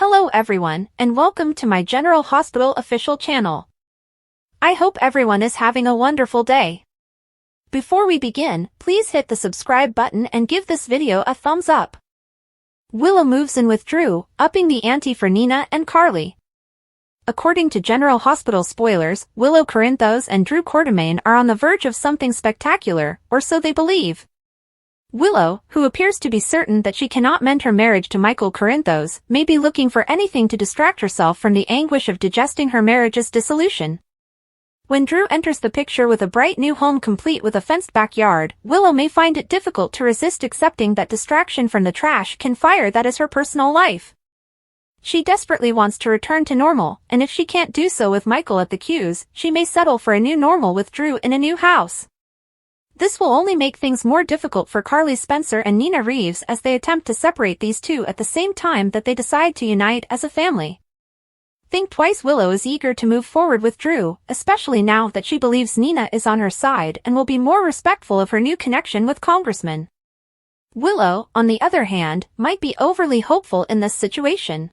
Hello everyone, and welcome to my General Hospital official channel. I hope everyone is having a wonderful day. Before we begin, please hit the subscribe button and give this video a thumbs up. Willow moves in with Drew, upping the ante for Nina and Carly. According to General Hospital spoilers, Willow Corinthos and Drew Quartermain are on the verge of something spectacular, or so they believe. Willow, who appears to be certain that she cannot mend her marriage to Michael Corinthos, may be looking for anything to distract herself from the anguish of digesting her marriage's dissolution. When Drew enters the picture with a bright new home complete with a fenced backyard, Willow may find it difficult to resist accepting that distraction from the trash can fire that is her personal life. She desperately wants to return to normal, and if she can't do so with Michael at the cues, she may settle for a new normal with Drew in a new house. This will only make things more difficult for Carly Spencer and Nina Reeves as they attempt to separate these two at the same time that they decide to unite as a family. Think twice. Willow is eager to move forward with Drew, especially now that she believes Nina is on her side and will be more respectful of her new connection with Congressman. Willow, on the other hand, might be overly hopeful in this situation.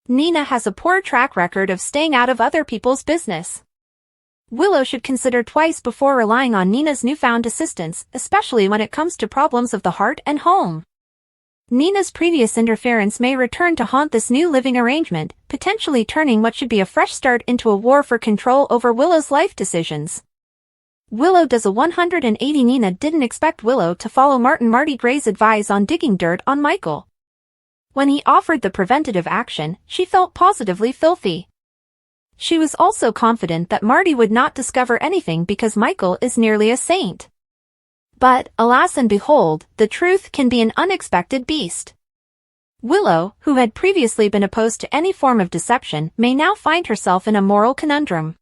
Nina has a poor track record of staying out of other people's business. Willow should consider twice before relying on Nina's newfound assistance, especially when it comes to problems of the heart and home. Nina's previous interference may return to haunt this new living arrangement, potentially turning what should be a fresh start into a war for control over Willow's life decisions. Willow does a 180. Nina didn't expect Willow to follow Marty Gray's advice on digging dirt on Michael. When he offered the preventative action, she felt positively filthy. She was also confident that Marty would not discover anything because Michael is nearly a saint. But, alas and behold, the truth can be an unexpected beast. Willow, who had previously been opposed to any form of deception, may now find herself in a moral conundrum.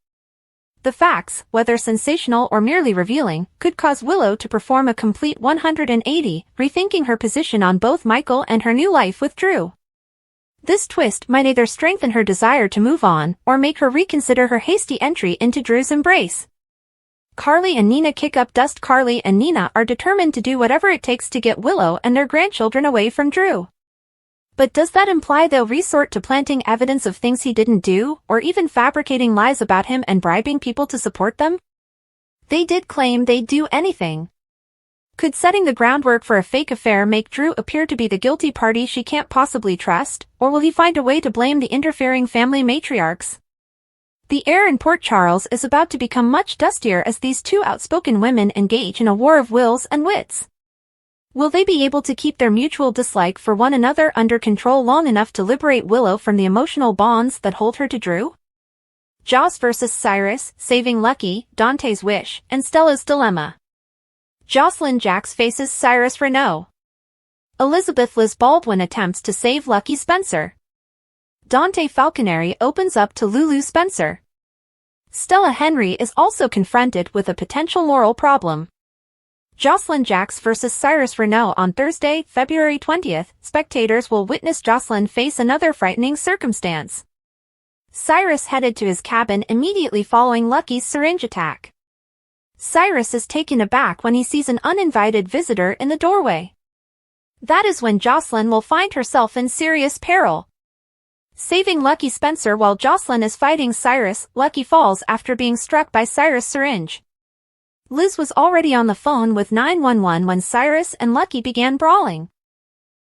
The facts, whether sensational or merely revealing, could cause Willow to perform a complete 180, rethinking her position on both Michael and her new life with Drew. This twist might either strengthen her desire to move on, or make her reconsider her hasty entry into Drew's embrace. Carly and Nina kick up dust. Carly and Nina are determined to do whatever it takes to get Willow and their grandchildren away from Drew. But does that imply they'll resort to planting evidence of things he didn't do, or even fabricating lies about him and bribing people to support them? They did claim they'd do anything. Could setting the groundwork for a fake affair make Drew appear to be the guilty party she can't possibly trust, or will he find a way to blame the interfering family matriarchs? The air in Port Charles is about to become much dustier as these two outspoken women engage in a war of wills and wits. Will they be able to keep their mutual dislike for one another under control long enough to liberate Willow from the emotional bonds that hold her to Drew? Joss vs. Cyrus, Saving Lucky, Dante's Wish, and Stella's Dilemma. Jocelyn Jacks faces Cyrus Renaud. Elizabeth Liz Baldwin attempts to save Lucky Spencer. Dante Falconeri opens up to Lulu Spencer. Stella Henry is also confronted with a potential moral problem. Jocelyn Jacks vs. Cyrus Renaud on Thursday, February 20th, spectators will witness Jocelyn face another frightening circumstance. Cyrus headed to his cabin immediately following Lucky's syringe attack. Cyrus is taken aback when he sees an uninvited visitor in the doorway. That is when Jocelyn will find herself in serious peril. Saving Lucky Spencer while Jocelyn is fighting Cyrus, Lucky falls after being struck by Cyrus' syringe. Liz was already on the phone with 911 when Cyrus and Lucky began brawling.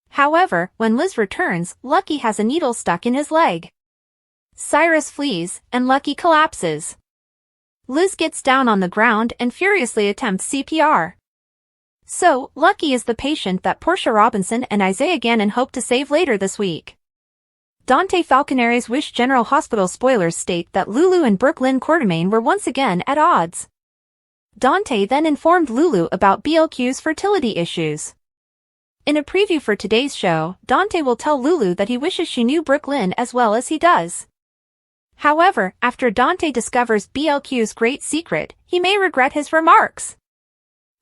However, when Liz returns, Lucky has a needle stuck in his leg. Cyrus flees, and Lucky collapses. Liz gets down on the ground and furiously attempts CPR. So, Lucky is the patient that Portia Robinson and Isaiah Gannon hope to save later this week. Dante Falconeri's Wish. General Hospital spoilers state that Lulu and Brooklyn Quartermain were once again at odds. Dante then informed Lulu about BLQ's fertility issues. In a preview for today's show, Dante will tell Lulu that he wishes she knew Brooklyn as well as he does. However, after Dante discovers BLQ's great secret, he may regret his remarks.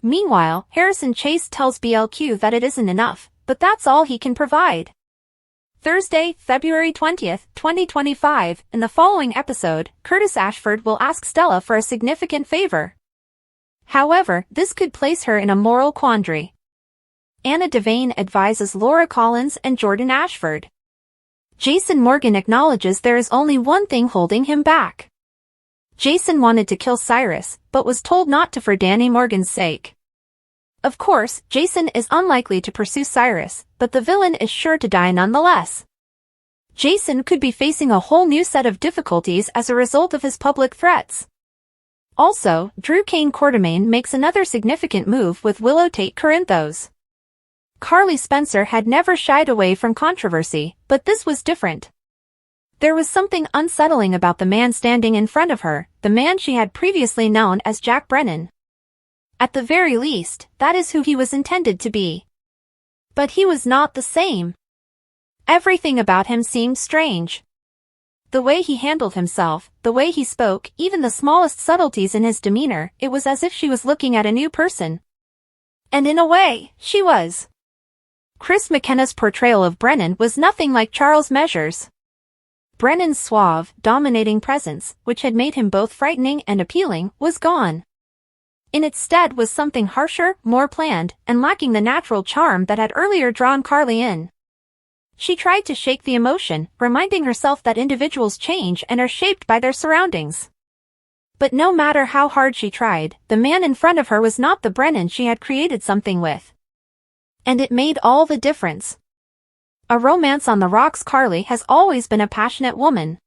Meanwhile, Harrison Chase tells BLQ that it isn't enough, but that's all he can provide. Thursday, February 20th, 2025, in the following episode, Curtis Ashford will ask Stella for a significant favor. However, this could place her in a moral quandary. Anna Devane advises Laura Collins and Jordan Ashford. Jason Morgan acknowledges there is only one thing holding him back. Jason wanted to kill Cyrus, but was told not to for Danny Morgan's sake. Of course, Jason is unlikely to pursue Cyrus, but the villain is sure to die nonetheless. Jason could be facing a whole new set of difficulties as a result of his public threats. Also, Drew Kane Quartermain makes another significant move with Willow Tate Corinthos. Carly Spencer had never shied away from controversy, but this was different. There was something unsettling about the man standing in front of her, the man she had previously known as Jack Brennan. At the very least, that is who he was intended to be. But he was not the same. Everything about him seemed strange. The way he handled himself, the way he spoke, even the smallest subtleties in his demeanor, it was as if she was looking at a new person. And in a way, she was. Chris McKenna's portrayal of Brennan was nothing like Charles Measures. Brennan's suave, dominating presence, which had made him both frightening and appealing, was gone. In its stead was something harsher, more planned, and lacking the natural charm that had earlier drawn Carly in. She tried to shake the emotion, reminding herself that individuals change and are shaped by their surroundings. But no matter how hard she tried, the man in front of her was not the Brennan she had created something with. And it made all the difference. A romance on the rocks. Carly has always been a passionate woman.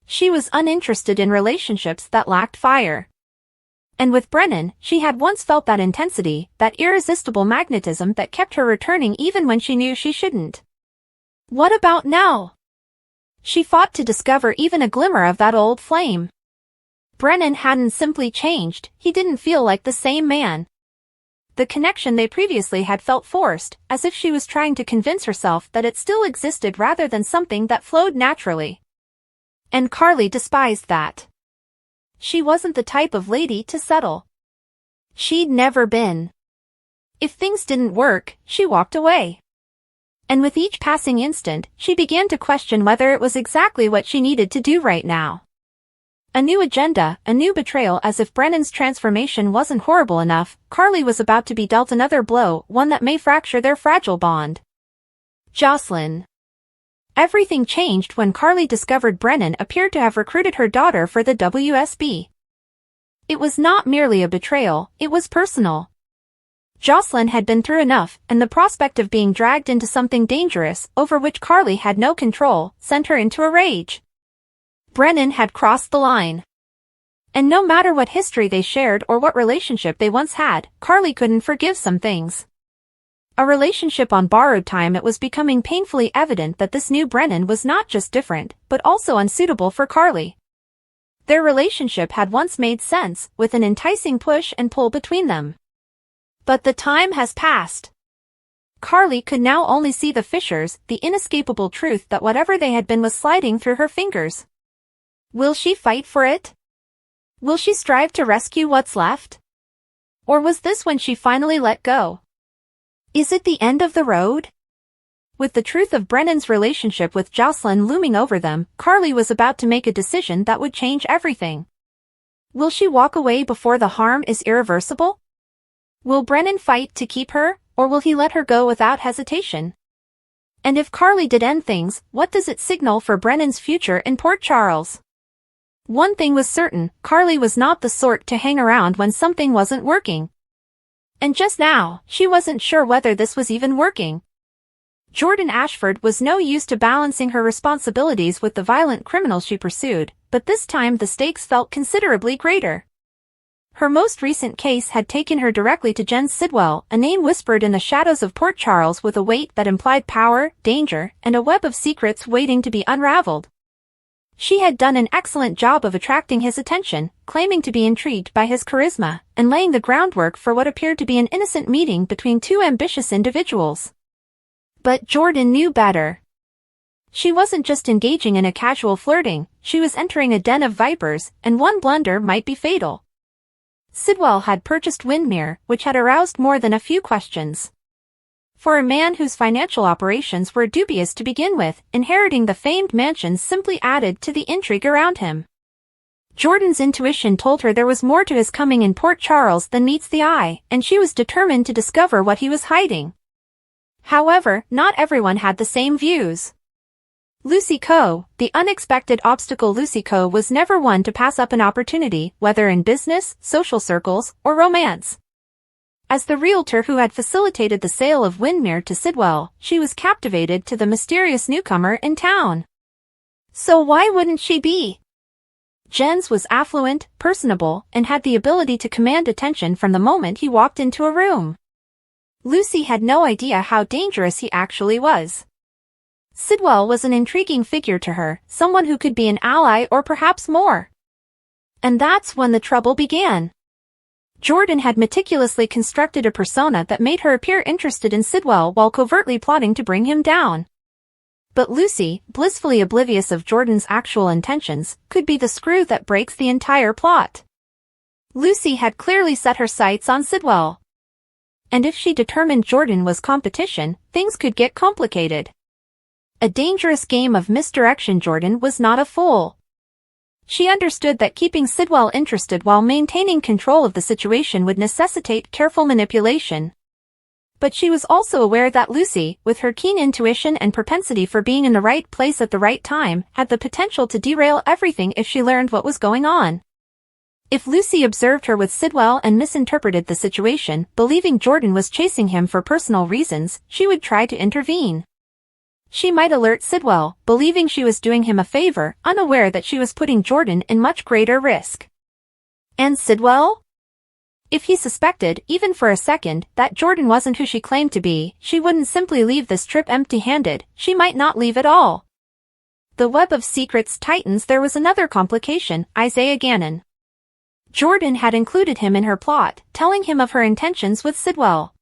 She was uninterested in relationships that lacked fire. And with Brennan, she had once felt that intensity, that irresistible magnetism that kept her returning even when she knew she shouldn't. What about now? She fought to discover even a glimmer of that old flame. Brennan hadn't simply changed, he didn't feel like the same man. The connection they previously had felt forced, as if she was trying to convince herself that it still existed rather than something that flowed naturally. And Carly despised that. She wasn't the type of lady to settle. She'd never been. If things didn't work, she walked away. And with each passing instant, she began to question whether it was exactly what she needed to do right now. A new agenda, a new betrayal. As if Brennan's transformation wasn't horrible enough, Carly was about to be dealt another blow, one that may fracture their fragile bond. Jocelyn. Everything changed when Carly discovered Brennan appeared to have recruited her daughter for the WSB. It was not merely a betrayal, it was personal. Jocelyn had been through enough, and the prospect of being dragged into something dangerous, over which Carly had no control, sent her into a rage. Brennan had crossed the line. And no matter what history they shared or what relationship they once had, Carly couldn't forgive some things. A relationship on borrowed time. It was becoming painfully evident that this new Brennan was not just different, but also unsuitable for Carly. Their relationship had once made sense, with an enticing push and pull between them. But the time has passed. Carly could now only see the fissures, the inescapable truth that whatever they had been was sliding through her fingers. Will she fight for it? Will she strive to rescue what's left? Or was this when she finally let go? Is it the end of the road? With the truth of Brennan's relationship with Jocelyn looming over them, Carly was about to make a decision that would change everything. Will she walk away before the harm is irreversible? Will Brennan fight to keep her, or will he let her go without hesitation? And if Carly did end things, what does it signal for Brennan's future in Port Charles? One thing was certain, Carly was not the sort to hang around when something wasn't working. And just now, she wasn't sure whether this was even working. Jordan Ashford was no use to balancing her responsibilities with the violent criminal she pursued, but this time the stakes felt considerably greater. Her most recent case had taken her directly to Jen Sidwell, a name whispered in the shadows of Port Charles with a weight that implied power, danger, and a web of secrets waiting to be unraveled. She had done an excellent job of attracting his attention, claiming to be intrigued by his charisma, and laying the groundwork for what appeared to be an innocent meeting between two ambitious individuals. But Jordan knew better. She wasn't just engaging in a casual flirting, she was entering a den of vipers, and one blunder might be fatal. Sidwell had purchased Windmere, which had aroused more than a few questions. For a man whose financial operations were dubious to begin with, inheriting the famed mansions simply added to the intrigue around him. Jordan's intuition told her there was more to his coming in Port Charles than meets the eye, and she was determined to discover what he was hiding. However, not everyone had the same views. Lucy Coe, the unexpected obstacle. Lucy Coe was never one to pass up an opportunity, whether in business, social circles, or romance. As the realtor who had facilitated the sale of Windmere to Sidwell, she was captivated to the mysterious newcomer in town. So why wouldn't she be? Jens was affluent, personable, and had the ability to command attention from the moment he walked into a room. Lucy had no idea how dangerous he actually was. Sidwell was an intriguing figure to her, someone who could be an ally or perhaps more. And that's when the trouble began. Jordan had meticulously constructed a persona that made her appear interested in Sidwell while covertly plotting to bring him down. But Lucy, blissfully oblivious of Jordan's actual intentions, could be the screw that breaks the entire plot. Lucy had clearly set her sights on Sidwell. And if she determined Jordan was competition, things could get complicated. A dangerous game of misdirection. Jordan was not a fool. She understood that keeping Sidwell interested while maintaining control of the situation would necessitate careful manipulation. But she was also aware that Lucy, with her keen intuition and propensity for being in the right place at the right time, had the potential to derail everything if she learned what was going on. If Lucy observed her with Sidwell and misinterpreted the situation, believing Jordan was chasing him for personal reasons, she would try to intervene. She might alert Sidwell, believing she was doing him a favor, unaware that she was putting Jordan in much greater risk. And Sidwell? If he suspected, even for a second, that Jordan wasn't who she claimed to be, she wouldn't simply leave this trip empty-handed, she might not leave at all. The web of secrets tightens. There was another complication, Isaiah Gannon. Jordan had included him in her plot, telling him of her intentions with Sidwell.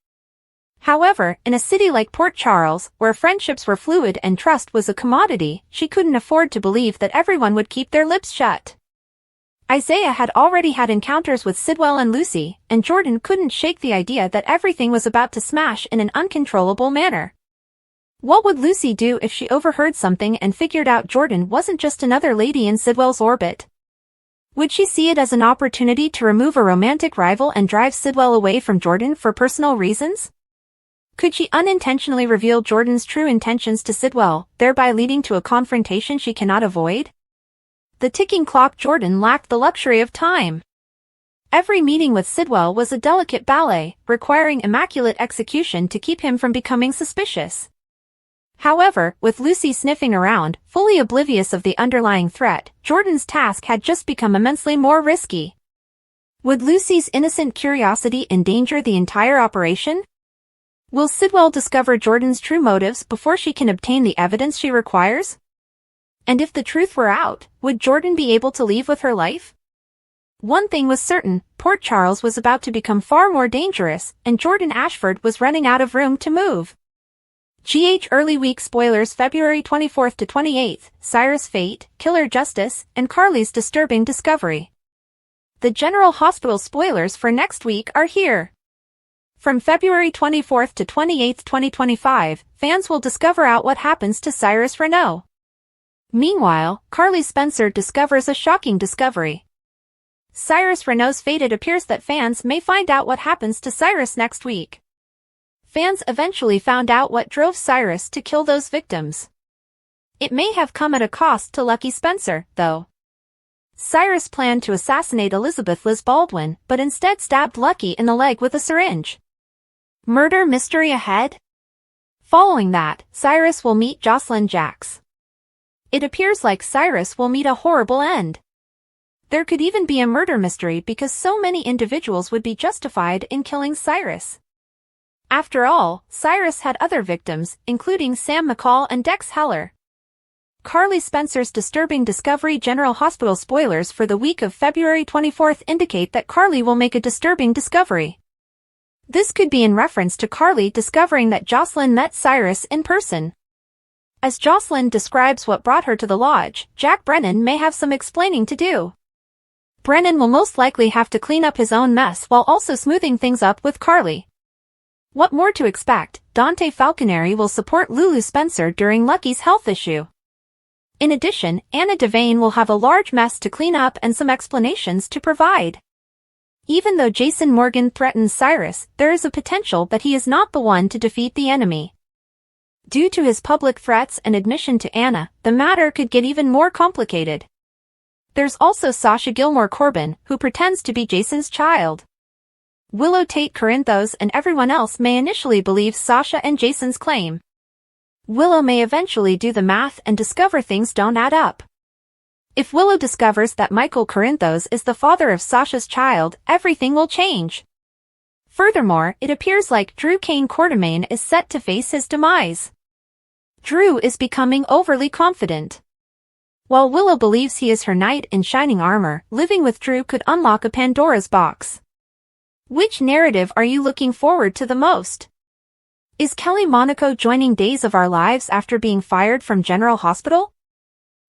However, in a city like Port Charles, where friendships were fluid and trust was a commodity, she couldn't afford to believe that everyone would keep their lips shut. Isaiah had already had encounters with Sidwell and Lucy, and Jordan couldn't shake the idea that everything was about to smash in an uncontrollable manner. What would Lucy do if she overheard something and figured out Jordan wasn't just another lady in Sidwell's orbit? Would she see it as an opportunity to remove a romantic rival and drive Sidwell away from Jordan for personal reasons? Could she unintentionally reveal Jordan's true intentions to Sidwell, thereby leading to a confrontation she cannot avoid? The ticking clock. Jordan lacked the luxury of time. Every meeting with Sidwell was a delicate ballet, requiring immaculate execution to keep him from becoming suspicious. However, with Lucy sniffing around, fully oblivious of the underlying threat, Jordan's task had just become immensely more risky. Would Lucy's innocent curiosity endanger the entire operation? Will Sidwell discover Jordan's true motives before she can obtain the evidence she requires? And if the truth were out, would Jordan be able to leave with her life? One thing was certain, Port Charles was about to become far more dangerous, and Jordan Ashford was running out of room to move. Early week spoilers. February 24th to 28th, Cyrus' fate, Killer Justice, and Carly's disturbing discovery. The General Hospital spoilers for next week are here. From February 24th to 28th, 2025, fans will discover out what happens to Cyrus Renault. Meanwhile, Carly Spencer discovers a shocking discovery. Cyrus Renault's fate. It appears that fans may find out what happens to Cyrus next week. Fans eventually found out what drove Cyrus to kill those victims. It may have come at a cost to Lucky Spencer, though. Cyrus planned to assassinate Elizabeth Liz Baldwin, but instead stabbed Lucky in the leg with a syringe. Murder mystery ahead? Following that, Cyrus will meet Jocelyn Jacks. It appears like Cyrus will meet a horrible end. There could even be a murder mystery because so many individuals would be justified in killing Cyrus. After all, Cyrus had other victims, including Sam McCall and Dex Heller. Carly Spencer's disturbing discovery. General Hospital spoilers for the week of February 24th indicate that Carly will make a disturbing discovery. This could be in reference to Carly discovering that Jocelyn met Cyrus in person. As Jocelyn describes what brought her to the lodge, Jack Brennan may have some explaining to do. Brennan will most likely have to clean up his own mess while also smoothing things up with Carly. What more to expect? Dante Falconeri will support Lulu Spencer during Lucky's health issue. In addition, Anna Devane will have a large mess to clean up and some explanations to provide. Even though Jason Morgan threatens Cyrus, there is a potential that he is not the one to defeat the enemy. Due to his public threats and admission to Anna, the matter could get even more complicated. There's also Sasha Gilmore Corbin, who pretends to be Jason's child. Willow Tate Corinthos and everyone else may initially believe Sasha and Jason's claim. Willow may eventually do the math and discover things don't add up. If Willow discovers that Michael Corinthos is the father of Sasha's child, everything will change. Furthermore, it appears like Drew Kane Quartermain is set to face his demise. Drew is becoming overly confident. While Willow believes he is her knight in shining armor, living with Drew could unlock a Pandora's box. Which narrative are you looking forward to the most? Is Kelly Monaco joining Days of Our Lives after being fired from General Hospital?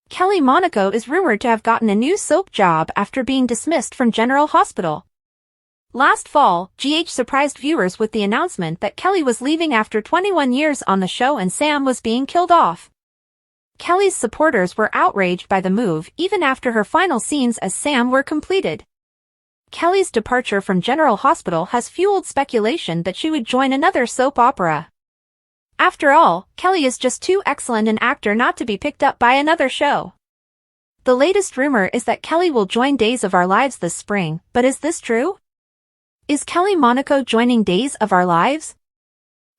Kelly Monaco is rumored to have gotten a new soap job after being dismissed from General Hospital. Last fall, GH surprised viewers with the announcement that Kelly was leaving after 21 years on the show and Sam was being killed off. Kelly's supporters were outraged by the move even after her final scenes as Sam were completed. Kelly's departure from General Hospital has fueled speculation that she would join another soap opera. After all, Kelly is just too excellent an actor not to be picked up by another show. The latest rumor is that Kelly will join Days of Our Lives this spring, but is this true? Is Kelly Monaco joining Days of Our Lives?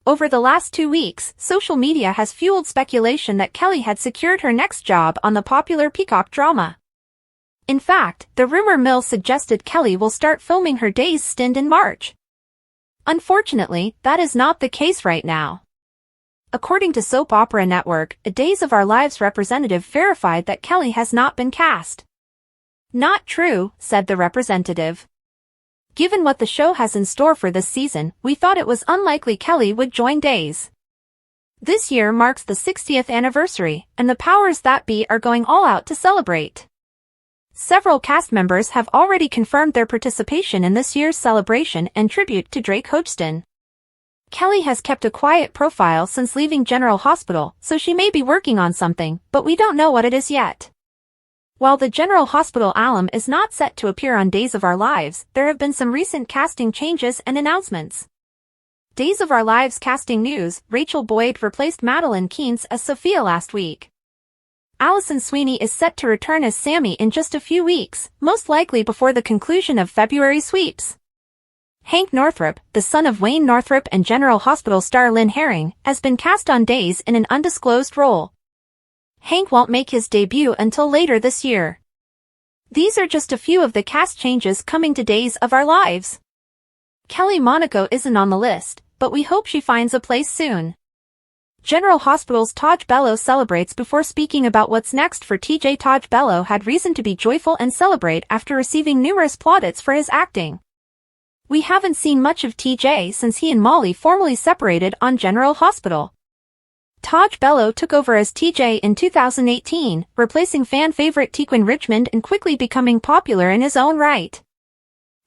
Over the last 2 weeks, social media has fueled speculation that Kelly had secured her next job on the popular Peacock drama. In fact, the rumor mill suggested Kelly will start filming her Days stint in March. Unfortunately, that is not the case right now. According to Soap Opera Network, a Days of Our Lives representative verified that Kelly has not been cast. Not true, said the representative. Given what the show has in store for this season, we thought it was unlikely Kelly would join Days. This year marks the 60th anniversary, and the powers that be are going all out to celebrate. Several cast members have already confirmed their participation in this year's celebration and tribute to Drake Hodgson. Kelly has kept a quiet profile since leaving General Hospital, so she may be working on something, but we don't know what it is yet. While the General Hospital alum is not set to appear on Days of Our Lives, there have been some recent casting changes and announcements. Days of Our Lives casting news: Rachel Boyd replaced Madeline Keynes as Sophia last week. Alison Sweeney is set to return as Sammy in just a few weeks, most likely before the conclusion of February sweeps. Hank Northrup, the son of Wayne Northrup and General Hospital star Lynn Herring, has been cast on Days in an undisclosed role. Hank won't make his debut until later this year. These are just a few of the cast changes coming to Days of Our Lives. Kelly Monaco isn't on the list, but we hope she finds a place soon. General Hospital's Taj Bello celebrates before speaking about what's next for TJ. Taj Bello had reason to be joyful and celebrate after receiving numerous plaudits for his acting. We haven't seen much of TJ since he and Molly formally separated on General Hospital. Taj Bello took over as TJ in 2018, replacing fan favorite Tequin Richmond and quickly becoming popular in his own right.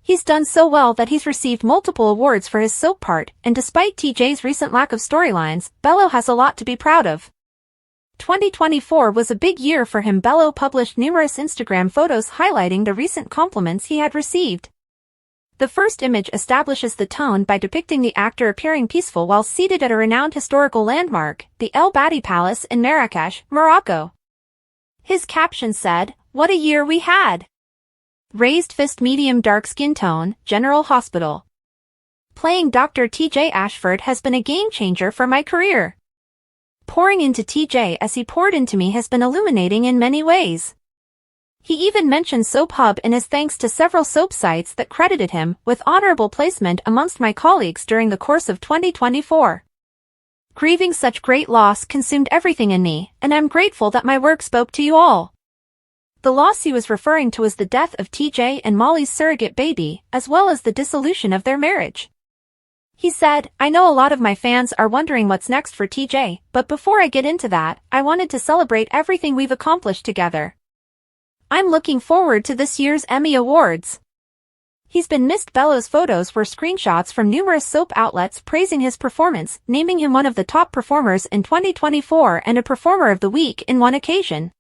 He's done so well that he's received multiple awards for his soap part, and despite TJ's recent lack of storylines, Bello has a lot to be proud of. 2024 was a big year for him. Bello published numerous Instagram photos highlighting the recent compliments he had received. The first image establishes the tone by depicting the actor appearing peaceful while seated at a renowned historical landmark, the El Badi Palace in Marrakesh, Morocco. His caption said, "What a year we had! Raised fist, medium dark skin tone, General Hospital. Playing Dr. TJ Ashford has been a game changer for my career. Pouring into TJ as he poured into me has been illuminating in many ways." He even mentioned Soap Hub in his thanks to several soap sites that credited him with honorable placement amongst my colleagues during the course of 2024. Grieving such great loss consumed everything in me, and I'm grateful that my work spoke to you all. The loss he was referring to was the death of TJ and Molly's surrogate baby, as well as the dissolution of their marriage. He said, "I know a lot of my fans are wondering what's next for TJ, but before I get into that, I wanted to celebrate everything we've accomplished together. I'm looking forward to this year's Emmy Awards." He's been missed. Bello's photos were screenshots from numerous soap outlets praising his performance, naming him one of the top performers in 2024 and a Performer of the Week in one occasion.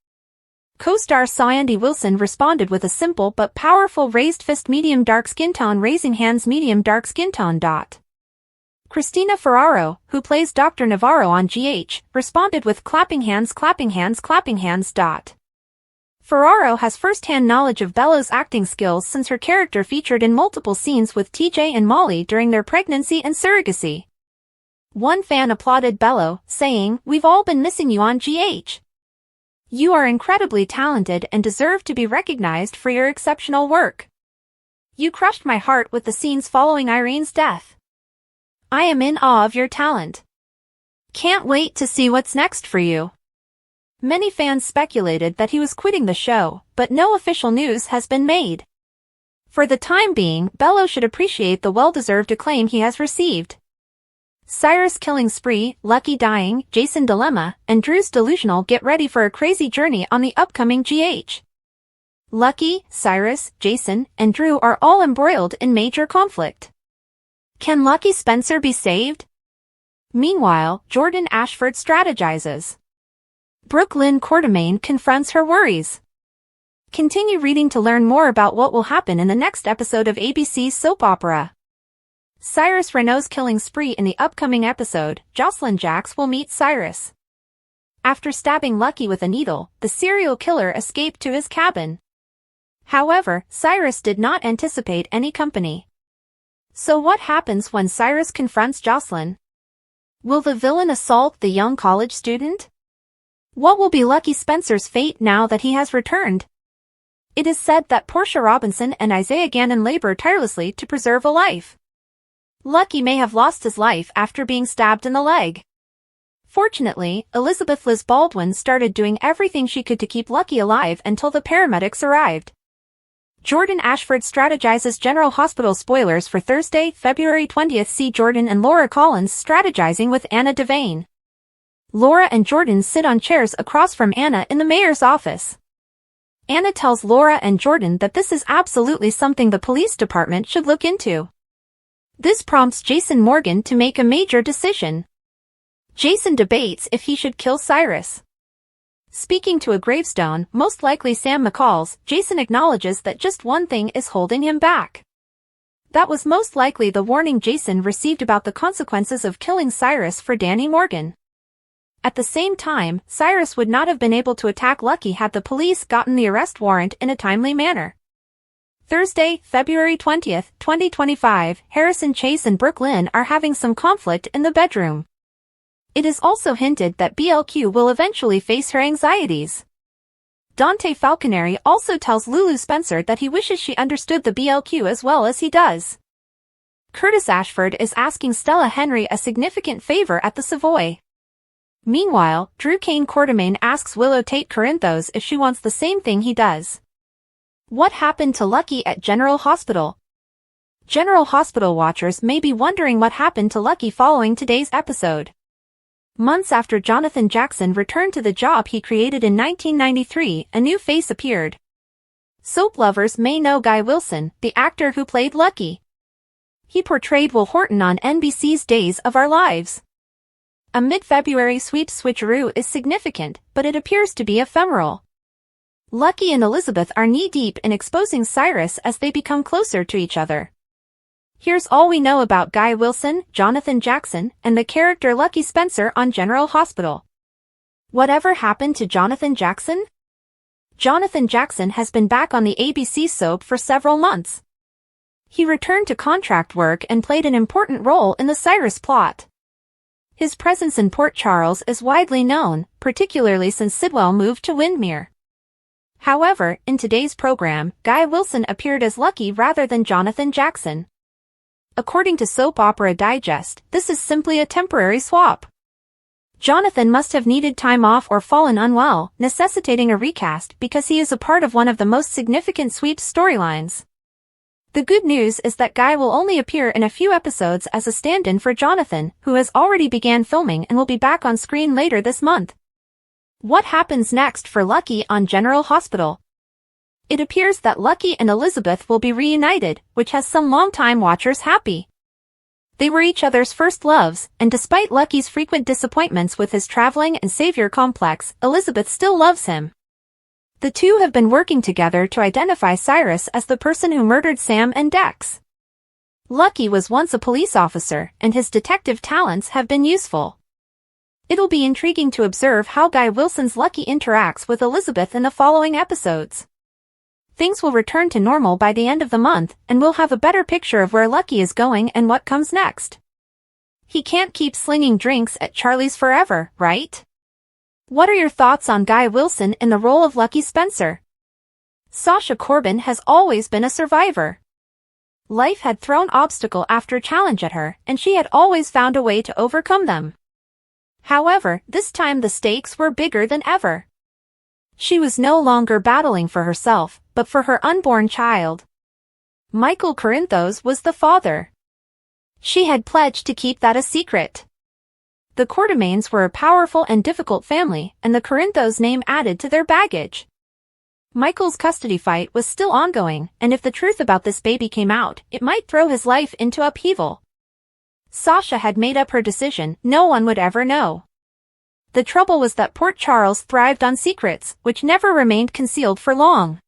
Co-star Sandy Wilson responded with a simple but powerful raised fist, medium dark skin tone, raising hands, medium dark skin tone. Christina Ferraro, who plays Dr. Navarro on GH, responded with clapping hands, clapping hands, clapping hands. Ferraro has first-hand knowledge of Bella's acting skills since her character featured in multiple scenes with TJ and Molly during their pregnancy and surrogacy. One fan applauded Bella, saying, "We've all been missing you on GH. You are incredibly talented and deserve to be recognized for your exceptional work. You crushed my heart with the scenes following Irene's death. I am in awe of your talent. Can't wait to see what's next for you." Many fans speculated that he was quitting the show, but no official news has been made. For the time being, Bello should appreciate the well-deserved acclaim he has received. Cyrus' killing spree, Lucky dying, Jason dilemma, and Drew's delusional get ready for a crazy journey on the upcoming GH. Lucky, Cyrus, Jason, and Drew are all embroiled in major conflict. Can Lucky Spencer be saved? Meanwhile, Jordan Ashford strategizes. Brooke Lynn Quartermain confronts her worries. Continue reading to learn more about what will happen in the next episode of ABC's soap opera. Cyrus Renault's killing spree. In the upcoming episode, Jocelyn Jax will meet Cyrus. After stabbing Lucky with a needle, the serial killer escaped to his cabin. However, Cyrus did not anticipate any company. So what happens when Cyrus confronts Jocelyn? Will the villain assault the young college student? What will be Lucky Spencer's fate now that he has returned? It is said that Portia Robinson and Isaiah Gannon labor tirelessly to preserve a life. Lucky may have lost his life after being stabbed in the leg. Fortunately, Elizabeth Liz Baldwin started doing everything she could to keep Lucky alive until the paramedics arrived. Jordan Ashford strategizes. General Hospital spoilers for Thursday, February 20th. See Jordan and Laura Collins strategizing with Anna Devane. Laura and Jordan sit on chairs across from Anna in the mayor's office. Anna tells Laura and Jordan that this is absolutely something the police department should look into. This prompts Jason Morgan to make a major decision. Jason debates if he should kill Cyrus. Speaking to a gravestone, most likely Sam McCall's, Jason acknowledges that just one thing is holding him back. That was most likely the warning Jason received about the consequences of killing Cyrus for Danny Morgan. At the same time, Cyrus would not have been able to attack Lucky had the police gotten the arrest warrant in a timely manner. Thursday, February 20th, 2025, Harrison Chase and Brooke Lynn are having some conflict in the bedroom. It is also hinted that BLQ will eventually face her anxieties. Dante Falconeri also tells Lulu Spencer that he wishes she understood the BLQ as well as he does. Curtis Ashford is asking Stella Henry a significant favor at the Savoy. Meanwhile, Drew Kane Quartermain asks Willow Tate Corinthos if she wants the same thing he does. What happened to Lucky at General Hospital? General Hospital watchers may be wondering what happened to Lucky following today's episode. Months after Jonathan Jackson returned to the job he created in 1993, a new face appeared. Soap lovers may know Guy Wilson, the actor who played Lucky. He portrayed Will Horton on NBC's Days of Our Lives. A mid-February sweeps switcheroo is significant, but it appears to be ephemeral. Lucky and Elizabeth are knee-deep in exposing Cyrus as they become closer to each other. Here's all we know about Guy Wilson, Jonathan Jackson, and the character Lucky Spencer on General Hospital. Whatever happened to Jonathan Jackson? Jonathan Jackson has been back on the ABC soap for several months. He returned to contract work and played an important role in the Cyrus plot. His presence in Port Charles is widely known, particularly since Sidwell moved to Windmere. However, in today's program, Guy Wilson appeared as Lucky rather than Jonathan Jackson. According to Soap Opera Digest, this is simply a temporary swap. Jonathan must have needed time off or fallen unwell, necessitating a recast because he is a part of one of the most significant sweeps storylines. The good news is that Guy will only appear in a few episodes as a stand-in for Jonathan, who has already began filming and will be back on screen later this month. What happens next for Lucky on General Hospital? It appears that Lucky and Elizabeth will be reunited, which has some longtime watchers happy. They were each other's first loves, and despite Lucky's frequent disappointments with his traveling and savior complex, Elizabeth still loves him. The two have been working together to identify Cyrus as the person who murdered Sam and Dex. Lucky was once a police officer, and his detective talents have been useful. It'll be intriguing to observe how Guy Wilson's Lucky interacts with Elizabeth in the following episodes. Things will return to normal by the end of the month, and we'll have a better picture of where Lucky is going and what comes next. He can't keep slinging drinks at Charlie's forever, right? What are your thoughts on Guy Wilson in the role of Lucky Spencer? Sasha Corbin has always been a survivor. Life had thrown obstacle after challenge at her, and she had always found a way to overcome them. However, this time the stakes were bigger than ever. She was no longer battling for herself, but for her unborn child. Michael Corinthos was the father. She had pledged to keep that a secret. The Quartermaines were a powerful and difficult family, and the Corinthos name added to their baggage. Michael's custody fight was still ongoing, and if the truth about this baby came out, it might throw his life into upheaval. Sasha had made up her decision, no one would ever know. The trouble was that Port Charles thrived on secrets, which never remained concealed for long.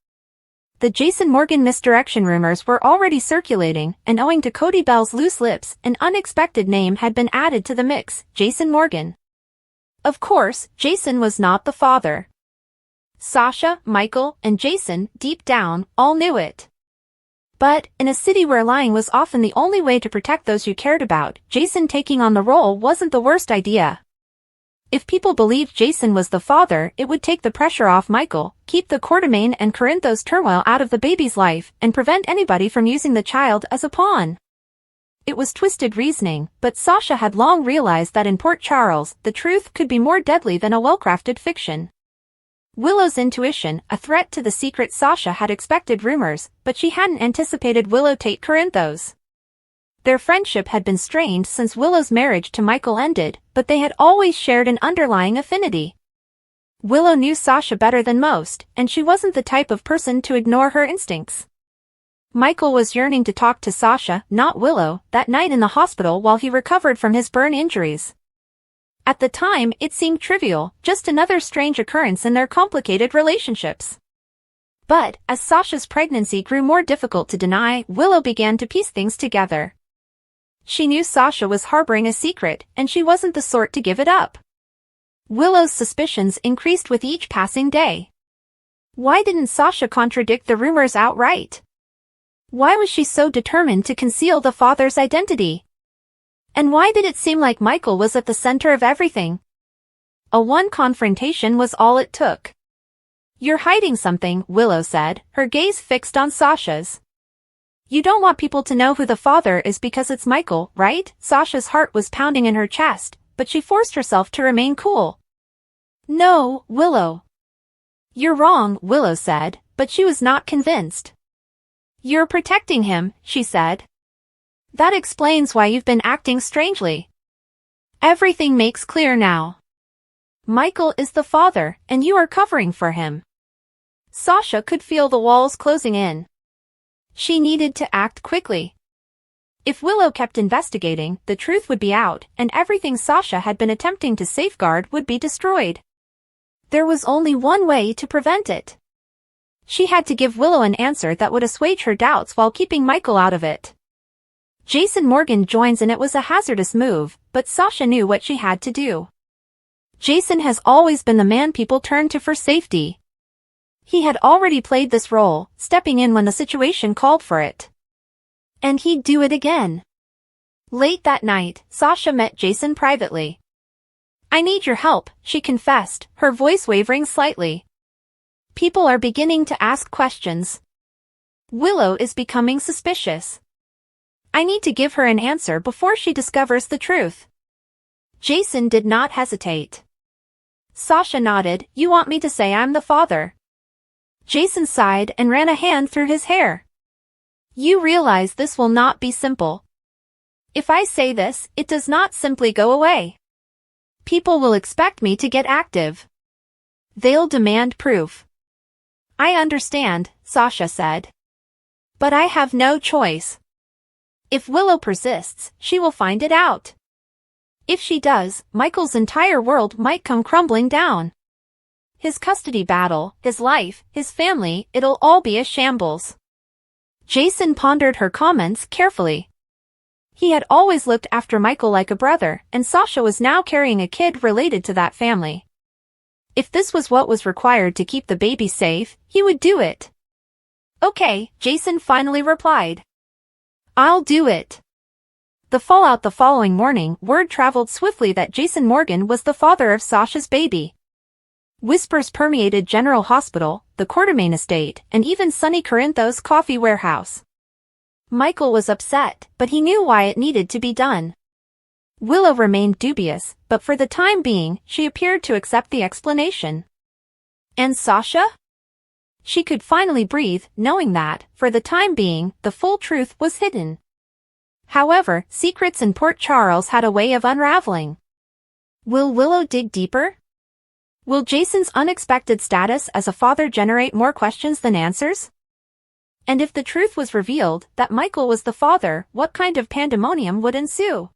The Jason Morgan misdirection rumors were already circulating, and owing to Cody Bell's loose lips, an unexpected name had been added to the mix, Jason Morgan. Of course, Jason was not the father. Sasha, Michael, and Jason, deep down, all knew it. But, in a city where lying was often the only way to protect those you cared about, Jason taking on the role wasn't the worst idea. If people believed Jason was the father, it would take the pressure off Michael, keep the Quartermaine and Corinthos turmoil out of the baby's life, and prevent anybody from using the child as a pawn. It was twisted reasoning, but Sasha had long realized that in Port Charles, the truth could be more deadly than a well-crafted fiction. Willow's intuition, a threat to the secret. Sasha had expected rumors, but she hadn't anticipated Willow Tate Corinthos. Their friendship had been strained since Willow's marriage to Michael ended, but they had always shared an underlying affinity. Willow knew Sasha better than most, and she wasn't the type of person to ignore her instincts. Michael was yearning to talk to Sasha, not Willow, that night in the hospital while he recovered from his burn injuries. At the time, it seemed trivial, just another strange occurrence in their complicated relationships. But, as Sasha's pregnancy grew more difficult to deny, Willow began to piece things together. She knew Sasha was harboring a secret, and she wasn't the sort to give it up. Willow's suspicions increased with each passing day. Why didn't Sasha contradict the rumors outright? Why was she so determined to conceal the father's identity? And why did it seem like Michael was at the center of everything? A one confrontation was all it took. "You're hiding something," Willow said, her gaze fixed on Sasha's. "You don't want people to know who the father is because it's Michael, right?" Sasha's heart was pounding in her chest, but she forced herself to remain cool. "No, Willow." "You're wrong," Willow said, but she was not convinced. "You're protecting him," she said. "That explains why you've been acting strangely. Everything makes clear now. Michael is the father, and you are covering for him." Sasha could feel the walls closing in. She needed to act quickly. If Willow kept investigating, the truth would be out, and everything Sasha had been attempting to safeguard would be destroyed. There was only one way to prevent it. She had to give Willow an answer that would assuage her doubts while keeping Michael out of it. Jason Morgan joins, and it was a hazardous move, but Sasha knew what she had to do. Jason has always been the man people turn to for safety. He had already played this role, stepping in when the situation called for it. And he'd do it again. Late that night, Sasha met Jason privately. "I need your help," she confessed, her voice wavering slightly. "People are beginning to ask questions. Willow is becoming suspicious. I need to give her an answer before she discovers the truth." Jason did not hesitate. Sasha nodded. "You want me to say I'm the father?" Jason sighed and ran a hand through his hair. "You realize this will not be simple. If I say this, it does not simply go away. People will expect me to get active. They'll demand proof." "I understand," Sasha said. "But I have no choice. If Willow persists, she will find it out. If she does, Michael's entire world might come crumbling down. His custody battle, his life, his family, it'll all be a shambles." Jason pondered her comments carefully. He had always looked after Michael like a brother, and Sasha was now carrying a kid related to that family. If this was what was required to keep the baby safe, he would do it. Okay, Jason finally replied. I'll do it. The following morning, word traveled swiftly that Jason Morgan was the father of Sasha's baby. Whispers permeated General Hospital, the Quartermain estate, and even Sonny Corinthos' coffee warehouse. Michael was upset, but he knew why it needed to be done. Willow remained dubious, but for the time being, she appeared to accept the explanation. And Sasha? She could finally breathe, knowing that, for the time being, the full truth was hidden. However, secrets in Port Charles had a way of unraveling. Will Willow dig deeper? Will Jason's unexpected status as a father generate more questions than answers? And if the truth was revealed, that Michael was the father, what kind of pandemonium would ensue?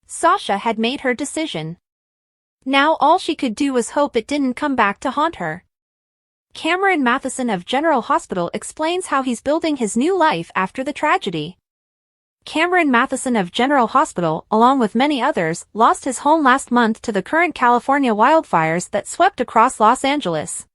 Sasha had made her decision. Now all she could do was hope it didn't come back to haunt her. Cameron Matheson of General Hospital explains how he's building his new life after the tragedy. Cameron Matheson of General Hospital, along with many others, lost his home last month to the current California wildfires that swept across Los Angeles.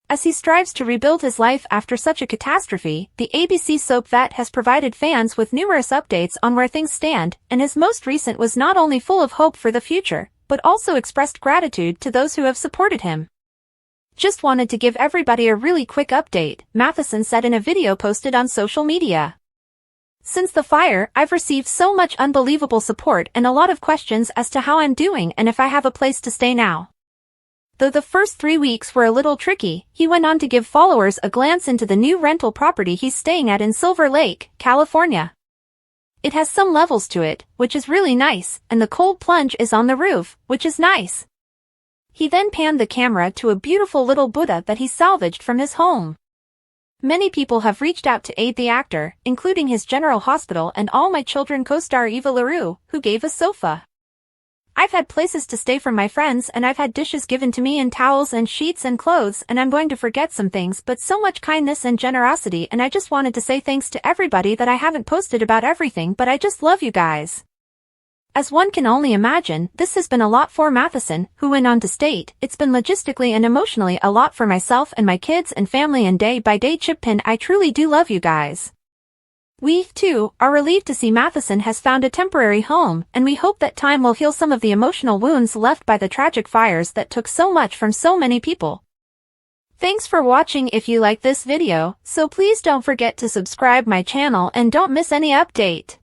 As he strives to rebuild his life after such a catastrophe, the ABC soap vet has provided fans with numerous updates on where things stand, and his most recent was not only full of hope for the future, but also expressed gratitude to those who have supported him. Just wanted to give everybody a really quick update, Matheson said in a video posted on social media. Since the fire, I've received so much unbelievable support and a lot of questions as to how I'm doing and if I have a place to stay now. Though the first 3 weeks were a little tricky, he went on to give followers a glance into the new rental property he's staying at in Silver Lake, California. It has some levels to it, which is really nice, and the cold plunge is on the roof, which is nice. He then panned the camera to a beautiful little Buddha that he salvaged from his home. Many people have reached out to aid the actor, including his General Hospital and All My Children co-star Eva LaRue, who gave a sofa. I've had places to stay from my friends and I've had dishes given to me and towels and sheets and clothes, and I'm going to forget some things, but so much kindness and generosity, and I just wanted to say thanks to everybody that I haven't posted about everything, but I just love you guys. As one can only imagine, this has been a lot for Matheson, who went on to state, it's been logistically and emotionally a lot for myself and my kids and family, and day by day Chippin, I truly do love you guys. We, too, are relieved to see Matheson has found a temporary home, and we hope that time will heal some of the emotional wounds left by the tragic fires that took so much from so many people. Thanks for watching. If you like this video, so please don't forget to subscribe my channel and don't miss any update.